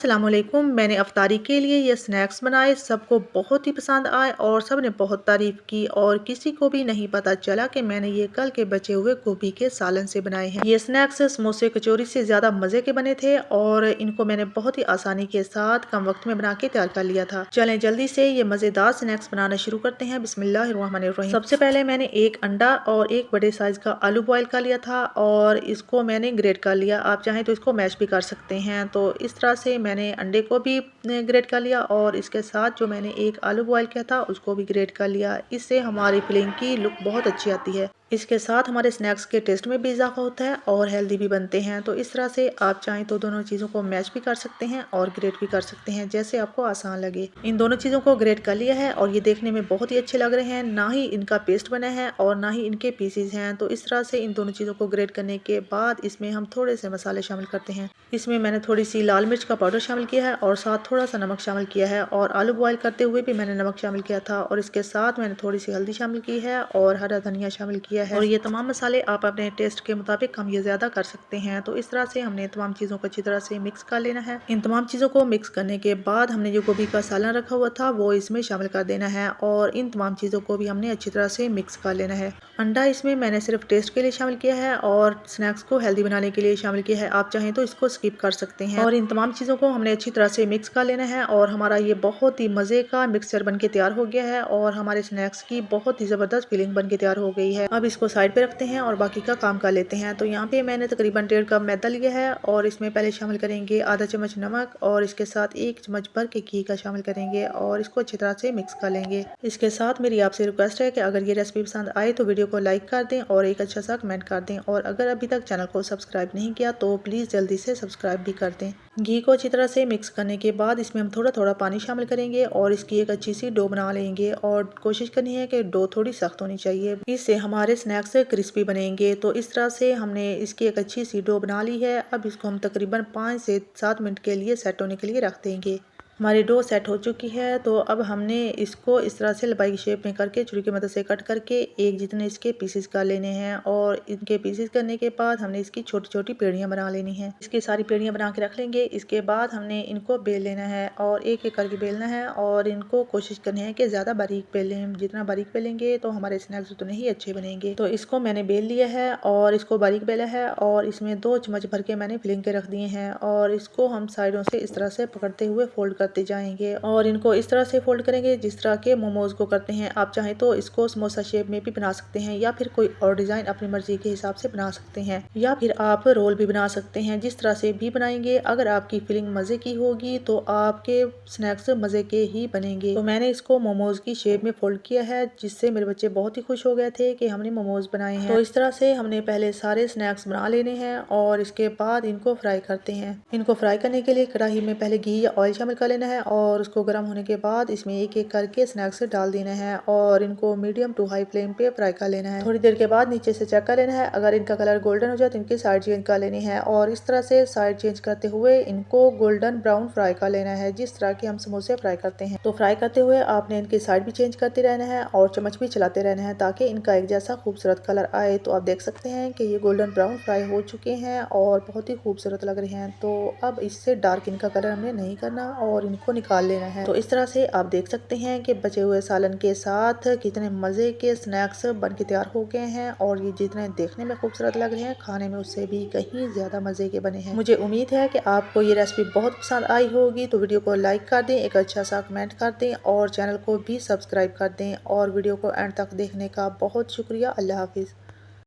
अस्सलामुअलैकुम। मैंने अफ्तारी के लिए ये स्नैक्स बनाए, सबको बहुत ही पसंद आए और सब ने बहुत तारीफ़ की और किसी को भी नहीं पता चला कि मैंने ये कल के बचे हुए गोभी के सालन से बनाए हैं। ये स्नैक्स समोसे कचौरी से ज़्यादा मज़े के बने थे और इनको मैंने बहुत ही आसानी के साथ कम वक्त में बना के तैयार कर लिया था। चलें जल्दी से ये मज़ेदार स्नैक्स बनाना शुरू करते हैं। बिस्मिल्लाहिर्रहमानिर्रहीम। सबसे पहले मैंने एक अंडा और एक बड़े साइज़ का आलू बॉयल कर लिया था और इसको मैंने ग्रेट कर लिया। आप चाहें तो इसको मैश भी कर सकते हैं। तो इस तरह से मैंने अंडे को भी ग्रेट कर लिया और इसके साथ जो मैंने एक आलू बॉयल किया था उसको भी ग्रेट कर लिया। इससे हमारी फिलिंग की लुक बहुत अच्छी आती है। इसके साथ हमारे स्नैक्स के टेस्ट में भी इजाफा होता है और हेल्दी भी बनते हैं। तो इस तरह से आप चाहें तो दोनों चीज़ों को मैश भी कर सकते हैं और ग्रेट भी कर सकते हैं, जैसे आपको आसान लगे। इन दोनों चीज़ों को ग्रेट कर लिया है और ये देखने में बहुत ही अच्छे लग रहे हैं। ना ही इनका पेस्ट बना है और ना ही इनके पीसीज हैं। तो इस तरह से इन दोनों चीज़ों को ग्रेट करने के बाद इसमें हम थोड़े से मसाले शामिल करते हैं। इसमें मैंने थोड़ी सी लाल मिर्च का पाउडर शामिल किया है और साथ थोड़ा सा नमक शामिल किया है और आलू बॉयल करते हुए भी मैंने नमक शामिल किया था और इसके साथ मैंने थोड़ी सी हल्दी शामिल की है और हरा धनिया शामिल किया है। और ये तमाम मसाले आप अपने टेस्ट के मुताबिक कम या ज़्यादा कर सकते हैं। तो इस तरह से हमने तमाम चीज़ों को अच्छी तरह से मिक्स कर लेना है। इन तमाम चीज़ों को मिक्स करने के बाद हमने जो गोभी का सालन रखा हुआ था वो इसमें शामिल कर देना है और इन तमाम चीज़ों को भी हमने अच्छी तरह से मिक्स कर लेना है। अंडा इसमें मैंने सिर्फ टेस्ट के लिए शामिल किया है और स्नैक्स को हेल्दी बनाने के लिए शामिल किया है। आप चाहें तो इसको स्किप कर सकते हैं। और इन तमाम चीज़ों को हमने अच्छी तरह से मिक्स कर लेना है और हमारा ये बहुत ही मज़े का मिक्सचर बन के तैयार हो गया है और हमारे स्नैक्स की बहुत ही ज़बरदस्त फीलिंग बन के तैयार हो गई है। अब इसको साइड पे रखते हैं और बाकी का काम कर लेते हैं। तो यहाँ पे मैंने तकरीबन 1.5 कप मैदा लिया है और इसमें पहले शामिल करेंगे आधा चम्मच नमक और इसके साथ 1 चम्मच भर के घी का शामिल करेंगे और इसको अच्छी तरह से मिक्स कर लेंगे। इसके साथ मेरी आपसे रिक्वेस्ट है कि अगर ये रेसिपी पसंद आए तो वीडियो को लाइक कर दें और एक अच्छा सा कमेंट कर दें और अगर अभी तक चैनल को सब्सक्राइब नहीं किया तो प्लीज़ जल्दी से सब्सक्राइब भी कर दें। घी को अच्छी तरह से मिक्स करने के बाद इसमें हम थोड़ा थोड़ा पानी शामिल करेंगे और इसकी एक अच्छी सी डो बना लेंगे और कोशिश करनी है कि डो थोड़ी सख्त होनी चाहिए, इससे हमारे स्नैक्स क्रिस्पी बनेंगे। तो इस तरह से हमने इसकी एक अच्छी सी डो बना ली है। अब इसको हम तकरीबन 5 से 7 मिनट के लिए सेट होने के लिए रख देंगे। हमारी डो सेट हो चुकी है तो अब हमने इसको इस तरह से लंबाई की शेप में करके छुरी की मदद से कट करके एक जितने इसके पीसेस कर लेने हैं और इनके पीसेस करने के बाद हमने इसकी छोटी छोटी पेड़ियाँ बना लेनी है। इसकी सारी पेड़ियाँ बना के रख लेंगे। इसके बाद हमने इनको बेल लेना है और एक एक करके बेलना है और इनको कोशिश करनी है कि ज़्यादा बारीक बेलें। जितना बारीक बेलेंगे तो हमारे स्नैक्स उतने ही अच्छे बनेंगे। तो इसको मैंने बेल लिया है और इसको बारीक बेला है और इसमें 2 चम्मच भर के मैंने फिलिंग के रख दिए हैं और इसको हम साइडों से इस तरह से पकड़ते हुए फोल्ड करते जाएंगे और इनको इस तरह से फोल्ड करेंगे जिस तरह के मोमोज को करते हैं। आप चाहें तो इसको समोसा शेप में भी बना सकते हैं या फिर कोई और डिजाइन अपनी मर्जी के हिसाब से बना सकते हैं या फिर आप रोल भी बना सकते हैं। जिस तरह से भी बनाएंगे, अगर आपकी फिलिंग मजे की होगी तो आपके स्नैक्स मजे के ही बनेंगे। तो मैंने इसको मोमोज की शेप में फोल्ड किया है जिससे मेरे बच्चे बहुत ही खुश हो गए थे कि हमने मोमोज बनाए हैं। तो इस तरह से हमने पहले सारे स्नैक्स बना लेने हैं और इसके बाद इनको फ्राई करते हैं। इनको फ्राई करने के लिए कढ़ाई में पहले घी या ऑयल शामिल कर लेना है और उसको गर्म होने के बाद इसमें एक एक करके स्नैक्स डाल देना है और इनको मीडियम टू हाई फ्लेम पे फ्राई कर लेना है। थोड़ी देर के बाद नीचे से चेक कर लेना है, अगर इनका कलर गोल्डन हो जाए तो इनकी साइड चेंज कर लेनी है और इस तरह से साइड चेंज करते हुए इनको गोल्डन ब्राउन फ्राई कर लेना है, जिस तरह के हम समोसे फ्राई करते हैं। तो फ्राई करते हुए आपने इनकी साइड भी चेंज करते रहना है और चम्मच भी चलाते रहना है ताकि इनका एक जैसा खूबसूरत कलर आए। तो आप देख सकते हैं कि ये गोल्डन ब्राउन फ्राई हो चुके हैं और बहुत ही खूबसूरत लग रहे हैं। तो अब इससे डार्क इनका कलर हमने नहीं करना और इनको निकाल लेना है। तो इस तरह से आप देख सकते हैं कि बचे हुए सालन के साथ कितने मज़े के स्नैक्स बन के तैयार हो गए हैं और ये जितने देखने में खूबसूरत लग रहे हैं खाने में उससे भी कहीं ज़्यादा मज़े के बने हैं। मुझे उम्मीद है कि आपको ये रेसिपी बहुत पसंद आई होगी। तो वीडियो को लाइक कर दें, एक अच्छा सा कमेंट कर दें और चैनल को भी सब्सक्राइब कर दें और वीडियो को एंड तक देखने का बहुत शुक्रिया। अल्लाह हाफिज़।